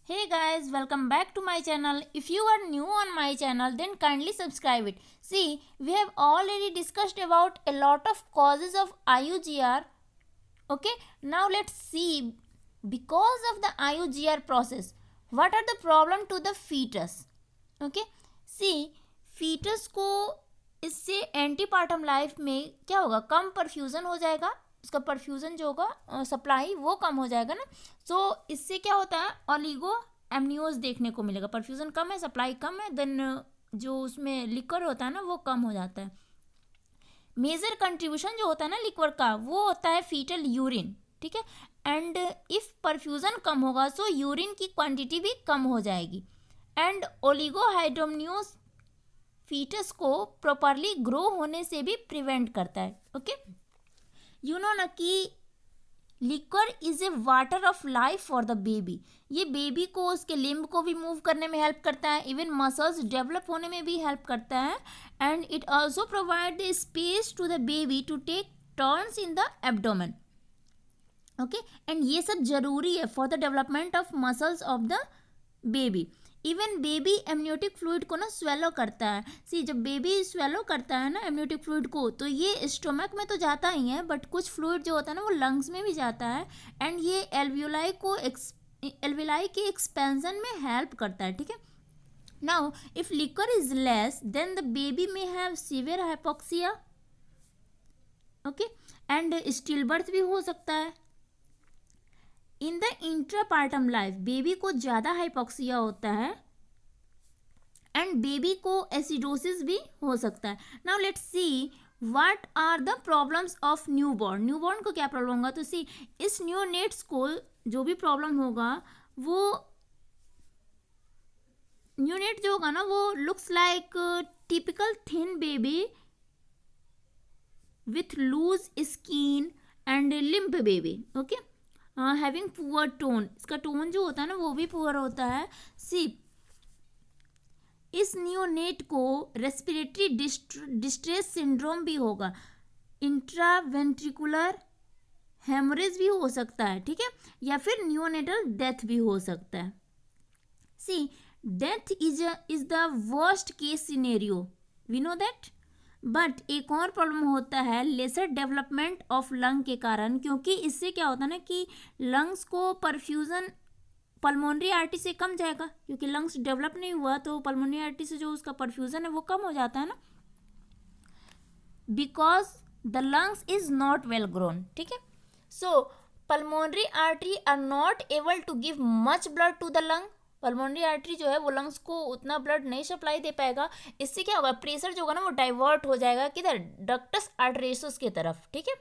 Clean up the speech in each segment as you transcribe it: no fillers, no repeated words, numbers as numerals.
Hey guys, welcome back to my channel. If you are new on my channel, then kindly subscribe it. See, we have already discussed about a lot of causes of IUGR. Okay, now let's see, because of the IUGR process, what are the problem to the fetus? Okay, see, fetus को इससे antepartum life में क्या होगा, कम perfusion हो जाएगा, उसका perfusion जो होगा सप्लाई वो कम हो जाएगा ना. सो इससे क्या होता है, ऑलिगो एमनियोज देखने को मिलेगा. परफ्यूज़न कम है, सप्लाई कम है, देन जो उसमें लिक्वर होता है ना वो कम हो जाता है. मेजर कंट्रीब्यूशन जो होता है ना लिक्वर का, वो होता है फीटल यूरिन. ठीक है, एंड इफ परफ्यूज़न कम होगा सो यूरिन की क्वांटिटी भी कम हो जाएगी. एंड ओलिगोहाइड्रोमनियोज फीटस को प्रॉपरली ग्रो होने से भी प्रिवेंट करता है. ओके, यू नो ना कि liquor is a water of life for the baby. ये बेबी को उसके लिम्ब को भी मूव करने में हेल्प करता है, इवन मसल्स डेवलप होने में भी हेल्प करता है. And it also provide the space to the baby to take turns in the abdomen. Okay, and ये सब जरूरी है for the development of muscles of the baby. Even baby amniotic fluid को ना स्वेलो करता है. सी, जब बेबी स्वेलो करता है ना एमनियोटिक फ्लूइड को, तो ये स्टोमक में तो जाता ही है, बट कुछ फ्लूइड जो होता है ना वो लंग्स में भी जाता है. एंड ये एल्विलाई के एक्सपेंशन में हेल्प करता है. ठीक है, now if liquor is less then the baby में have severe hypoxia. Okay, and still birth भी हो सकता है. In the intrapartum life baby को ज़्यादा हाइपोक्सिया होता है एंड बेबी को एसिडोसिस भी हो सकता है. Now let's see what are the problems of newborn. Newborn को क्या प्रॉब्लम होगा, तो सी, इस न्यूनेट्स को जो भी प्रॉब्लम होगा, वो न्यूनेट जो होगा ना वो looks like typical thin baby with loose skin and limp baby. Okay, having poor tone. इसका टोन जो होता है ना वो भी पुअर होता है. सी, इस नियोनेट को रेस्पिरेटरी डिस्ट्रेस सिंड्रोम भी होगा. इंट्रावेंट्रिकुलर हेमोरेज भी हो सकता है. ठीक है, या फिर नियोनेटल डेथ भी हो सकता है. See, death is the worst case scenario, we know that. But एक और प्रॉब्लम होता है लेसर डेवलपमेंट ऑफ लंग के कारण, क्योंकि इससे क्या होता है ना कि लंग्स को परफ्यूज़न पल्मोनरी आर्टरी से कम जाएगा, क्योंकि लंग्स डेवलप नहीं हुआ तो पल्मोनरी आर्टरी से जो उसका परफ्यूज़न है वो कम हो जाता है ना, because the lungs is not well grown. ठीक है, so pulmonary artery are not able to give much blood to the lung. Pulmonary artery जो है वो लंग्स को उतना ब्लड नहीं सप्लाई दे पाएगा. इससे क्या होगा, प्रेशर जो होगा ना वो डाइवर्ट हो जाएगा किधर, डक्टस आर्टरियोसस की तरफ. ठीक है,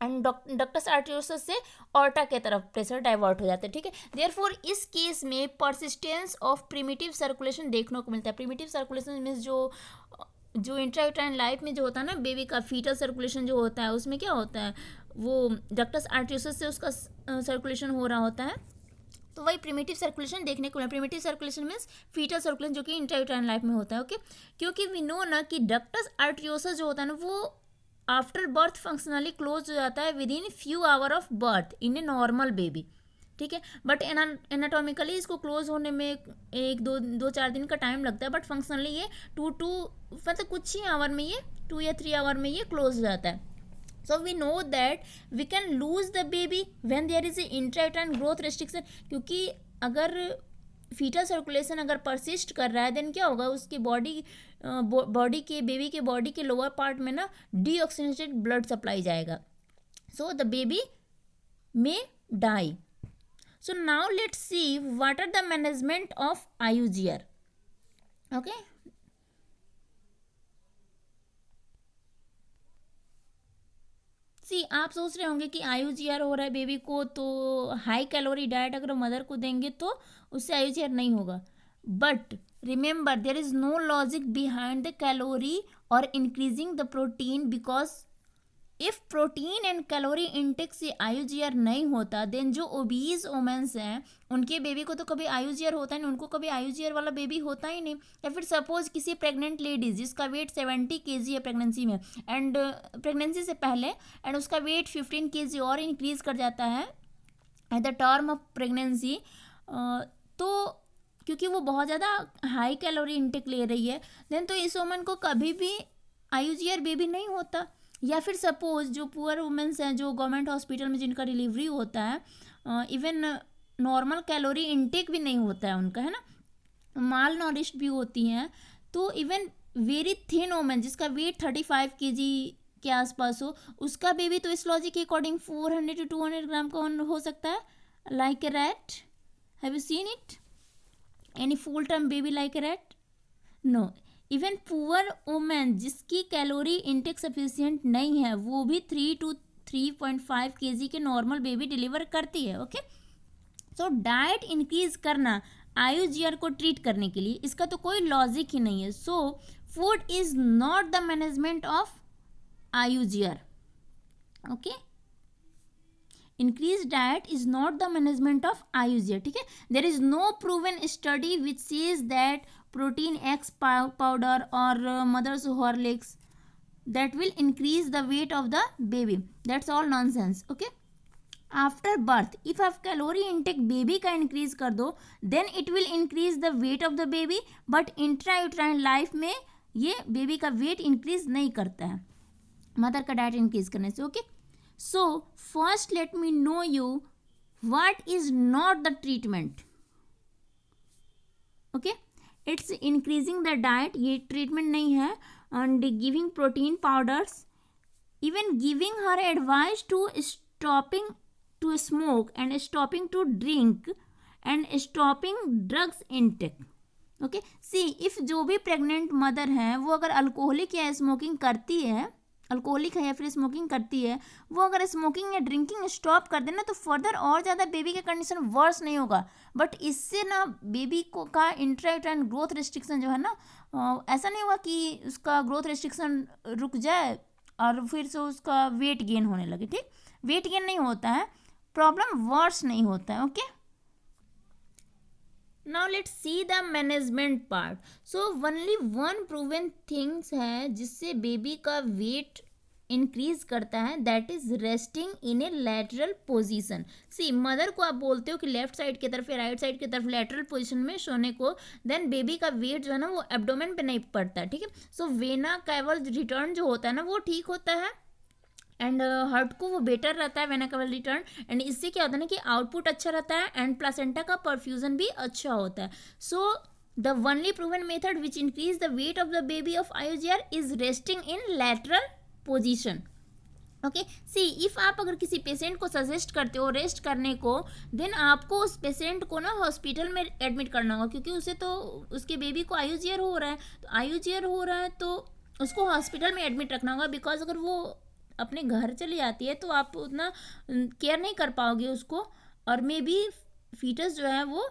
एंड डक्टस आर्टरियोसस से ऑर्टा के तरफ प्रेशर डाइवर्ट हो जाता है. ठीक है, देयरफॉर इस केस में परसिस्टेंस ऑफ प्रिमिटिव सर्कुलेशन देखने को मिलता है. प्रिमिटिव सर्कुलेशन मीन्स जो इंट्रायूट्राइन लाइफ में जो होता है ना बेबी का फीटल सर्कुलेशन जो होता है, उसमें क्या होता है, वो डक्टस आर्टरियोसस से उसका सर्कुलेशन हो रहा होता है. तो वही प्रिमिटिव सर्कुलेशन देखने को मिला. Primitive circulation means fetal circulation जो कि इंट्रायूट्राइन लाइफ में होता है. ओके, क्योंकि वी नो ना कि डक्टस आर्टरियोसस जो होता है ना वो आफ्टर बर्थ फंक्शनली क्लोज हो जाता है with in few hour of birth in a normal baby. ठीक है, बट एनाटॉमिकली इसको क्लोज होने में एक दो चार दिन का टाइम लगता है, बट फंक्शनली ये मतलब कुछ ही आवर में ये 2 या 3 आवर में ये क्लोज हो जाता है. So we know that we can lose the baby when there is a intrauterine growth restriction. क्योंकि अगर फीटल सर्कुलेशन अगर परसिस्ट कर रहा है देन क्या होगा, उसकी बॉडी के बेबी के बॉडी के लोअर पार्ट में ना डीऑक्सीजनेटेड ब्लड सप्लाई जाएगा. So the baby may die. So now let's see what are the management of IUGR. ओके, सी, आप सोच रहे होंगे कि IUGR हो रहा है बेबी को तो हाई कैलोरी डाइट अगर मदर को देंगे तो उससे IUGR नहीं होगा. But remember there is no logic behind the calorie और increasing the protein, because if protein and calorie intake से IUGR नहीं होता देन जो ओबीज वोमेंस हैं उनके बेबी को तो कभी IUGR होता ही नहीं, उनको कभी IUGR वाला बेबी होता ही नहीं. या फिर सपोज किसी प्रेग्नेंट लेडीज जिसका वेट 70 kg है प्रेगनेंसी में एंड प्रेगनेंसी से पहले, एंड उसका वेट 15 kg और इंक्रीज कर जाता है at the term of pregnancy, तो क्योंकि वो बहुत ज़्यादा हाई कैलोरी इंटेक ले रही है, देन तो इस वुमन को कभी भी IUGR बेबी नहीं होता। या फिर सपोज जो पुअर वुमेन्स हैं जो गवर्नमेंट हॉस्पिटल में जिनका डिलीवरी होता है, इवन नॉर्मल कैलोरी इंटेक भी नहीं होता है उनका, है ना, माल नॉरिश्ड भी होती हैं, तो इवन वेरी थिन वुमेन जिसका वेट 35 kg के आसपास हो, उसका बेबी तो इस लॉजिक के अकॉर्डिंग 400 to 200 ग्राम का हो सकता है, like a rat. Have you seen it any full term baby like a rat? No. Even poor women जिसकी कैलोरी इंटेक सफिशिएंट नहीं है, वो भी 3 to 3.5 kg के नॉर्मल बेबी डिलीवर करती है। ओके, सो डाइट इंक्रीज करना IUGR को ट्रीट करने के लिए, इसका तो कोई लॉजिक ही नहीं है। So food is not the management of IUGR। Okay, increase diet is not the management of IUGR, ठीक है। There is no proven study which says that protein x powder और mother's Horlicks that will increase the weight of the baby. That's all nonsense. Okay, after birth if आप calorie intake baby का increase कर दो then it will increase the weight of the baby, but intrauterine life में ये baby का weight increase नहीं करता है मदर का डाइट इंक्रीज करने से। Okay, so first let me know you what is not the treatment. Okay, it's increasing the diet, ये ट्रीटमेंट नहीं है, and giving protein powders, even giving her advice to stopping to smoke and stopping to drink and stopping drugs intake. Okay, see if जो भी pregnant mother है वो अगर alcoholic या smoking करती है, अल्कोहलिक है या फिर स्मोकिंग करती है, वो अगर स्मोकिंग या ड्रिंकिंग स्टॉप कर देना तो फर्दर और ज़्यादा बेबी का कंडीशन वर्स नहीं होगा, बट इससे ना बेबी को का इंट्रायूटेराइन ग्रोथ रिस्ट्रिक्शन जो है ना, ऐसा नहीं होगा कि उसका ग्रोथ रिस्ट्रिक्शन रुक जाए और फिर से उसका वेट गेन होने लगे। ठीक, वेट गेन नहीं होता है, प्रॉब्लम वर्स नहीं होता है। Okay, now let's see the management part. So only one proven things है जिससे बेबी का वेट इंक्रीज करता है, that is resting in a lateral position. See mother को आप बोलते हो कि लेफ्ट साइड की तरफ या राइट साइड की तरफ लैटरल पोजीशन में सोने को, देन बेबी का वेट जो है ना वो एब्डोमेन पे नहीं पड़ता है। ठीक है, सो वेना कैवल रिटर्न जो होता है ना वो ठीक होता है एंड हार्ट को वो बेटर रहता है वेना कैवल रिटर्न, एंड इससे क्या होता है ना कि आउटपुट अच्छा रहता है एंड प्लासेंटा का परफ्यूजन भी अच्छा होता है। So the only proven method which increase the weight of the baby of IUGR is resting in lateral position. Okay, see if आप अगर किसी पेशेंट को सजेस्ट करते हो रेस्ट करने को, देन आपको उस पेशेंट को ना हॉस्पिटल में एडमिट करना होगा, क्योंकि उसे तो उसके बेबी को IUGR हो रहा है, तो IUGR हो रहा है तो उसको हॉस्पिटल में एडमिट रखना होगा, बिकॉज अगर वो अपने घर चली जाती है तो आप उतना केयर नहीं कर पाओगे उसको, और मे बी फीटस जो है वो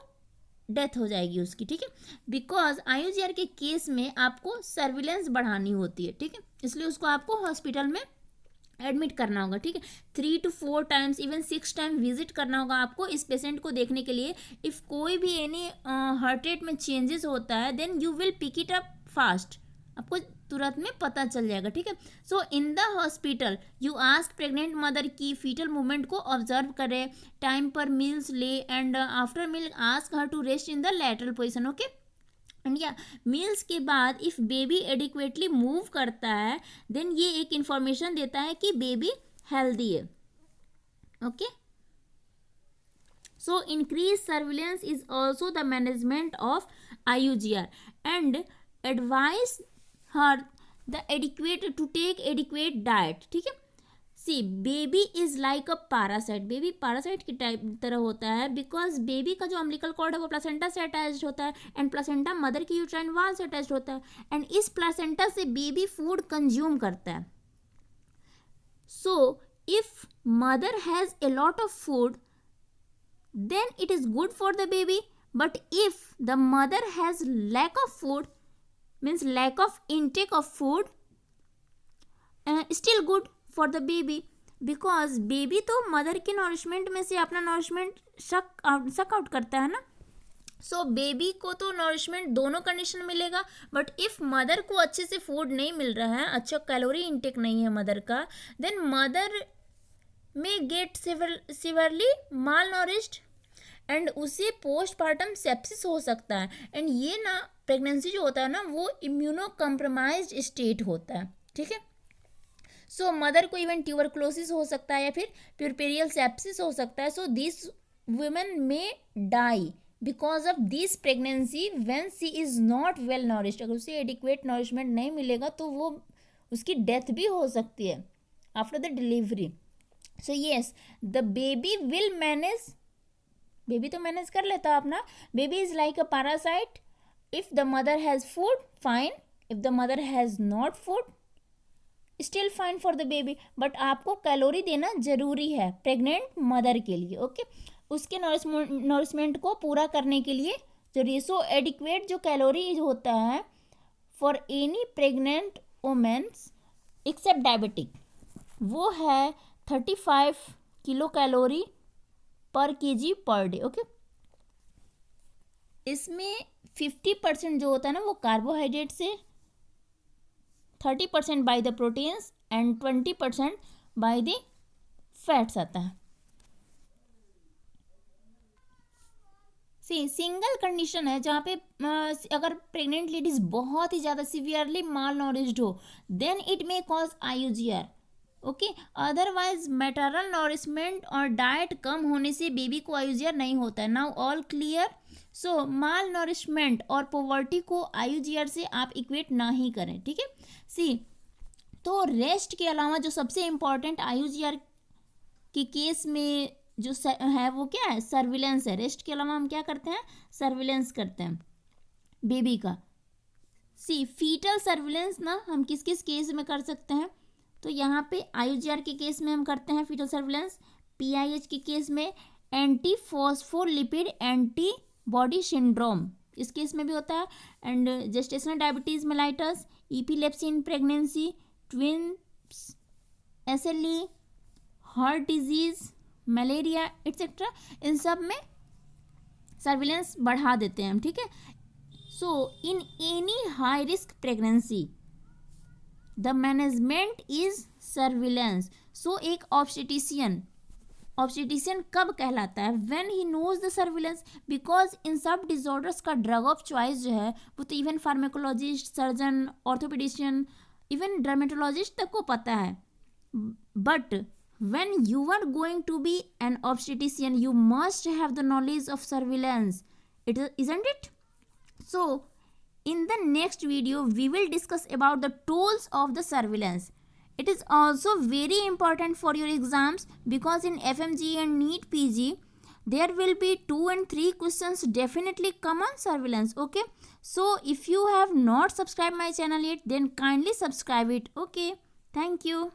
डेथ हो जाएगी उसकी। ठीक है, बिकॉज IUGR के केस में आपको सर्विलेंस बढ़ानी होती है। ठीक है, इसलिए उसको आपको हॉस्पिटल में एडमिट करना होगा। ठीक है, 3 to 4 times even 6 time visit करना होगा आपको इस पेशेंट को देखने के लिए। इफ़ कोई भी एनी हार्ट रेट में चेंजेस होता है then you will pick it up fast, आपको तुरंत में पता चल जाएगा। ठीक है, so in the hospital you ask pregnant mother की फीटल मूवमेंट को ऑब्जर्व करे, टाइम पर मील्स ले and after meal ask her to rest in the lateral position. Okay, and या मील्स के बाद इफ़ बेबी एडिक्वेटली मूव करता है देन ये एक इंफॉर्मेशन देता है कि बेबी हेल्दी है। Okay, so increase surveillance is also the management of IUGR and advice her the adequate to take adequate diet. ठीक है, see baby is like a parasite, baby parasite की type तरह होता है, बिकॉज बेबी का जो umbilical cord है वो प्लासेंटा से अटैच्ड होता है एंड प्लासेंटा मदर की यूट्राइन वॉल से अटैच्ड होता है, एंड इस प्लासेंटा से बेबी फूड कंज्यूम करता है। So if mother has a lot of food then it is good for the baby, but if the mother has lack of food means lack of intake of food, still good for the baby, because baby तो mother के nourishment में से अपना nourishment suck out करता है ना। So baby को तो नॉरिशमेंट दोनों कंडीशन मिलेगा, बट इफ़ मदर को अच्छे से फूड नहीं मिल रहा है, अच्छा कैलोरी इंटेक नहीं है मदर का, देन मदर में गेट सिवियरली माल नॉरिश्ड एंड उसे पोस्टपार्टम सेप्सिस हो सकता है। एंड ये ना प्रेगनेंसी जो होता है ना वो इम्यूनो कम्प्रोमाइज्ड स्टेट होता है, ठीक है। सो मदर को इवन ट्यूबरक्लोसिस हो सकता है या फिर प्यूरपेरियल सेप्सिस हो सकता है। So this women may die because of this pregnancy when she is not well nourished. अगर उसे एडिक्वेट नॉरिशमेंट नहीं मिलेगा तो वो उसकी डेथ भी हो सकती है after the delivery. So yes, the baby will manage, baby तो मैनेज कर लेता है अपना। Baby is like a parasite, if the mother has food fine, if the mother has not food still fine for the baby. But आपको calorie देना जरूरी है pregnant mother के लिए, ओके उसके नॉरिशमेंट को पूरा करने के लिए जरूरी है। सो एडिक्वेट जो कैलोरी होता है for any pregnant womens except diabetic वो है 35 kilo calorie per kg per day, okay. इसमें 50% जो होता है ना वो कार्बोहाइड्रेट से, 30% by the proteins and 20% by the fats आता है। सिंगल कंडीशन है जहाँ पे अगर प्रेग्नेंट लेडीज बहुत ही ज़्यादा सिवियरली माल नॉरिश्ड हो then it may cause IUGR, okay. Otherwise maternal nourishment और डाइट कम होने से बेबी को IUGR नहीं होता है। Now all clear. So malnourishment और पोवर्टी को IUGR से आप इक्वेट ना ही करें, ठीक है। सी तो रेस्ट के अलावा जो सबसे इम्पॉर्टेंट IUGR के केस में जो है वो क्या है, सर्विलेंस है। रेस्ट के अलावा हम क्या करते हैं, सर्विलेंस करते हैं बेबी का। सी फीटल सर्विलेंस ना हम किस किस केस में कर सकते हैं, तो यहाँ पे IUGR के केस में हम करते हैं फीटल सर्विलेंस, PIH के केस में एंटी फॉस्फोलिपिड एंटीबॉडी सिंड्रोम इस केस में भी होता है, and gestational diabetes mellitus, epilepsy in pregnancy, twins, SLE, heart disease, malaria etcetera, इन सब में सर्विलेंस बढ़ा देते हैं हम, ठीक है। So in any high risk pregnancy the management is surveillance. So एक ऑब्स्टेटिशियन कब कहलाता है, when he knows the surveillance, because in सब डिसऑर्डर्स का ड्रग ऑफ चॉइस जो है वो तो even pharmacologist, surgeon, orthopedician, even dermatologist तक को पता है। But when you are going to be an obstetrician you must have the knowledge of surveillance, isn't it? So in the next video we will discuss about the tools of the surveillance. It is also very important for your exams because in FMG and NEET PG there will be 2 and 3 questions definitely come on surveillance, okay. So if you have not subscribed my channel yet then kindly subscribe it, okay. Thank you.